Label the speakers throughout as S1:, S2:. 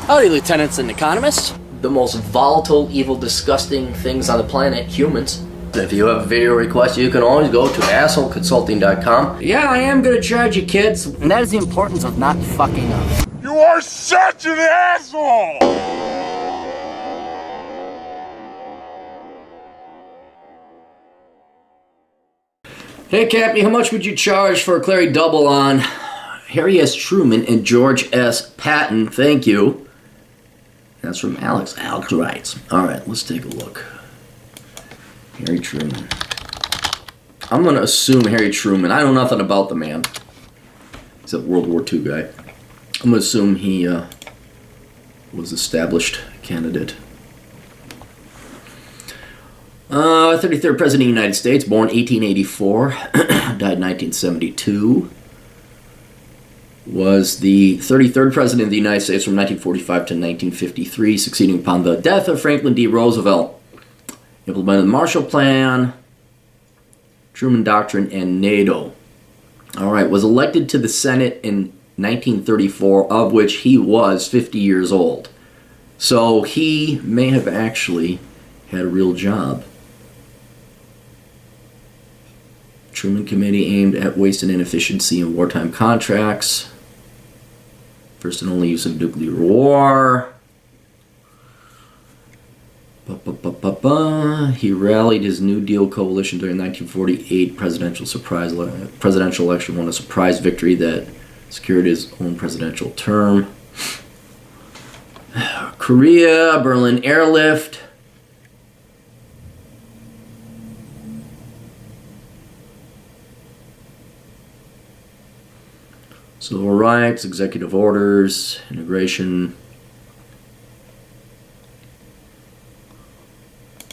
S1: Howdy, lieutenants and economists.
S2: The most volatile, evil, disgusting things on the planet, humans. If you have a video request, you can always go to assholeconsulting.com.
S1: Yeah, I am gonna charge you, kids. And that is the importance of not fucking up.
S3: You are such an asshole!
S2: Hey, Cappy, how much would you charge for a Clarey double on Harry S. Truman and George S. Patton? Thank you. That's from Alex. Alex writes. All right, let's take a look. Harry Truman. I'm going to assume Harry Truman. I know nothing about the man. He's a World War II guy. I'm going to assume he was established candidate. 33rd President of the United States, born 1884, died 1972. Was the 33rd President of the United States from 1945 to 1953, succeeding upon the death of Franklin D. Roosevelt. Implemented the Marshall Plan, Truman Doctrine, and NATO. All right, was elected to the Senate in 1934, of which he was 50 years old. So he may have actually had a real job. Truman Committee aimed at waste and inefficiency in wartime contracts. First and only use of nuclear war. He rallied his New Deal coalition during the 1948 presidential election, won a surprise victory that secured his own presidential term. Korea, Berlin airlift. Civil rights, executive orders, integration.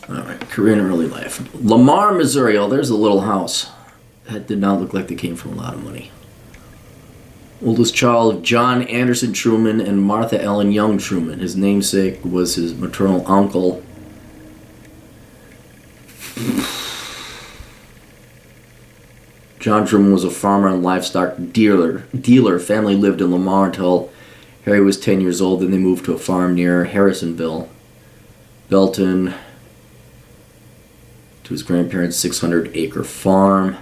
S2: Alright, career and early life. Lamar, Missouri. Oh, there's a little house. That did not look like they came from a lot of money. Oldest child of John Anderson Truman and Martha Ellen Young Truman. His namesake was his maternal uncle. John Truman was a farmer and livestock dealer. Family lived in Lamar until Harry was 10 years old. Then they moved to a farm near Harrisonville. Belton, to his grandparents' 600-acre farm.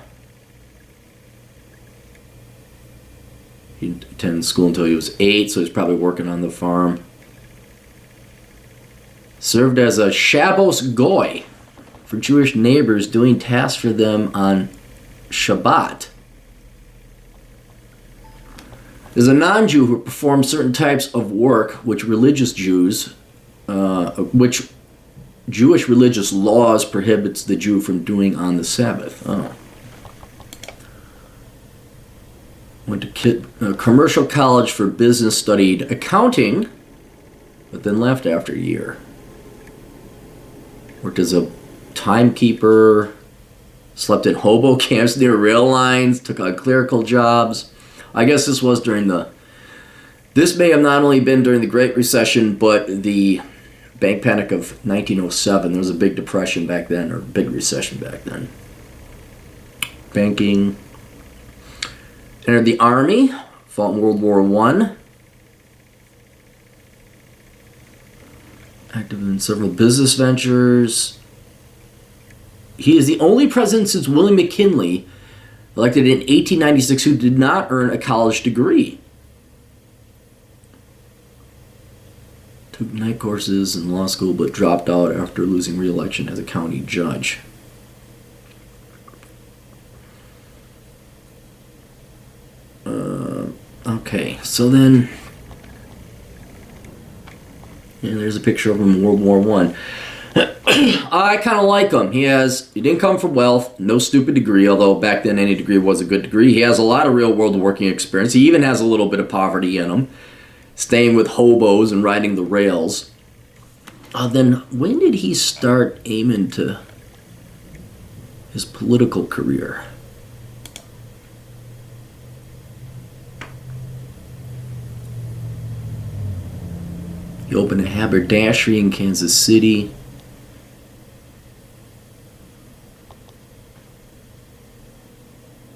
S2: He attended school until he was 8, so he was probably working on the farm. Served as a Shabbos Goy for Jewish neighbors, doing tasks for them on Shabbat. There's a non-Jew who performs certain types of work which Jewish religious laws prohibits the Jew from doing on the Sabbath. Oh. Went to commercial college for business, studied accounting, but then left after a year. Worked as a timekeeper, slept in hobo camps near rail lines, took on clerical jobs. I guess this was this may have not only been during the Great Recession, but the bank panic of 1907. There was a big depression back then, or big recession back then. Banking. Entered the Army, fought in World War I. Active in several business ventures. He is the only president since William McKinley, elected in 1896, who did not earn a college degree. Took night courses in law school, but dropped out after losing re-election as a county judge. Okay, so then, there's a picture of him in World War I. I kind of like him. He didn't come from wealth, no stupid degree, although back then any degree was a good degree. He has a lot of real world working experience. He even has a little bit of poverty in him, staying with hobos and riding the rails. Then when did he start aiming to his political career? He opened a haberdashery in Kansas City.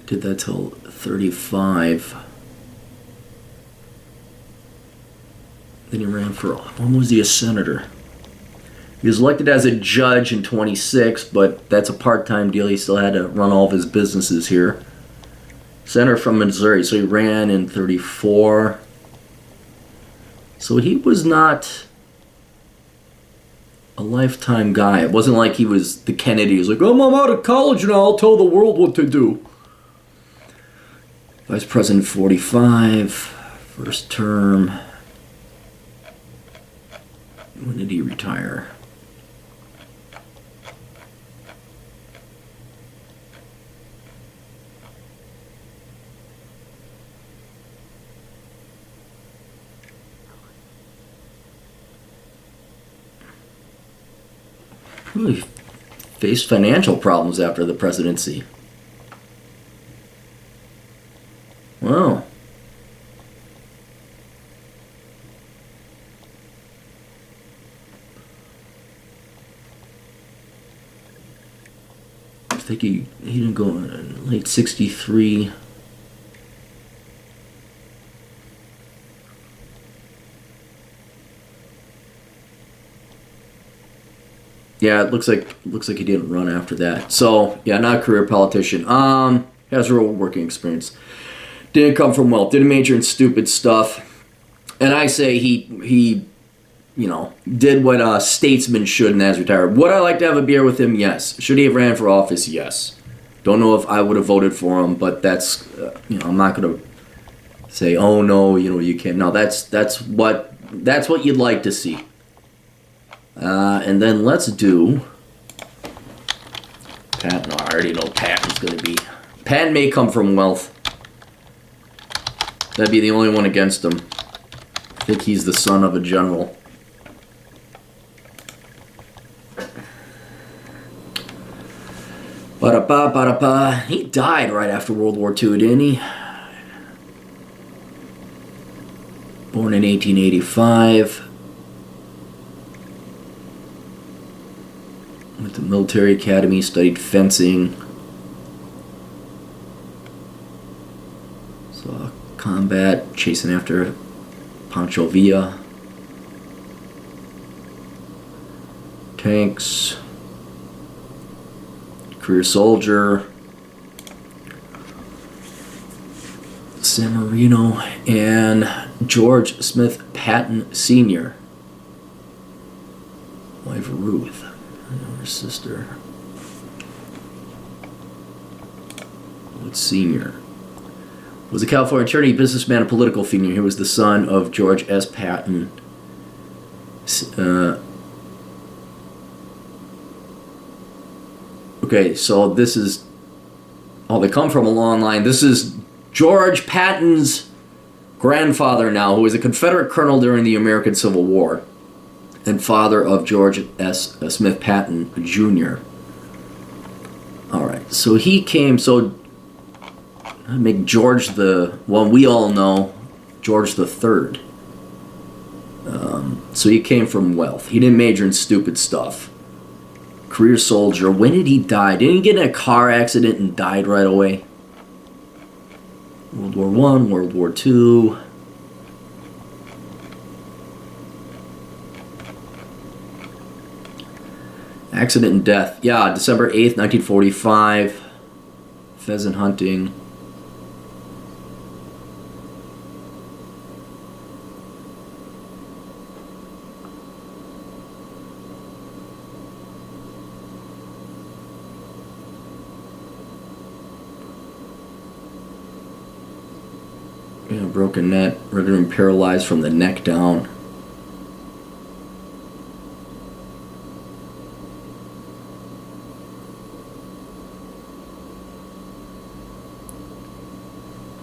S2: Did that till 35. Then he ran for, when was he a senator? He was elected as a judge in 26, but that's a part-time deal. He still had to run all of his businesses here. Senator from Missouri, so he ran in 34. So he was not a lifetime guy. It wasn't like he was the Kennedy. He was like, oh, I'm out of college now, I'll tell the world what to do. Vice President 45, first term. When did he retire? Really faced financial problems after the presidency. Wow. I think he didn't go in late 63. Yeah, it looks like he didn't run after that. So yeah, not a career politician. Has real working experience. Didn't come from wealth. Didn't major in stupid stuff. And I say he did what statesmen should and has retired. Would I like to have a beer with him? Yes. Should he have ran for office? Yes. Don't know if I would have voted for him, but that's I'm not gonna say, oh no, you can't. No, that's what you'd like to see. And then let's do Patton. I already know Patton's going to be. Patton may come from wealth. That'd be the only one against him. I think he's the son of a general. Ba-da-ba, ba-da-ba. He died right after World War II, didn't he? Born in 1885. Went to military academy, studied fencing. Saw combat, chasing after Pancho Villa. Tanks. Career soldier. San Marino. And George Smith Patton Sr. Wife Ruth. Her sister. What's Senior? Was a California attorney, businessman, and political figure. He was the son of George S. Patton. Okay, so this is... Oh, they come from a long line. This is George Patton's grandfather now, who was a Confederate colonel during the American Civil War. And father of George S. Smith Patton Jr. Alright, so he came, so I make George the, well, we all know George the Third. So he came from wealth. He didn't major in stupid stuff. Career soldier. When did he die? Didn't he get in a car accident and died right away? World War I, World War II. Accident and death. Yeah, December 8th, 1945. Pheasant hunting. Yeah, broken neck. Rendered paralyzed from the neck down.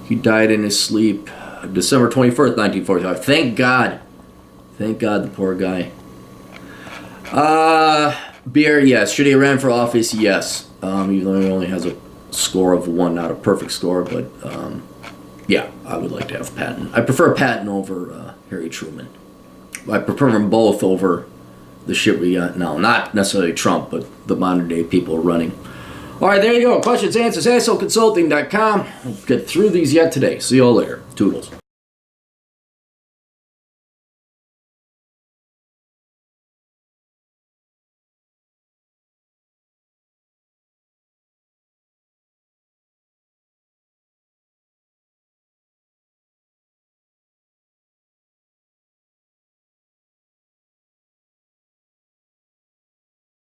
S2: He died in his sleep December 21st, 1945. Thank God. Thank God, the poor guy. Beer, yes. Should he have ran for office? Yes. Even though he only has a score of 1, not a perfect score, but yeah, I would like to have Patton. I prefer Patton over Harry Truman. I prefer them both over the shit we got now. Not necessarily Trump, but the modern day people running. All right, there you go. Questions, answers, ASOconsulting.com. We'll get through these yet today. See you all later. Toodles.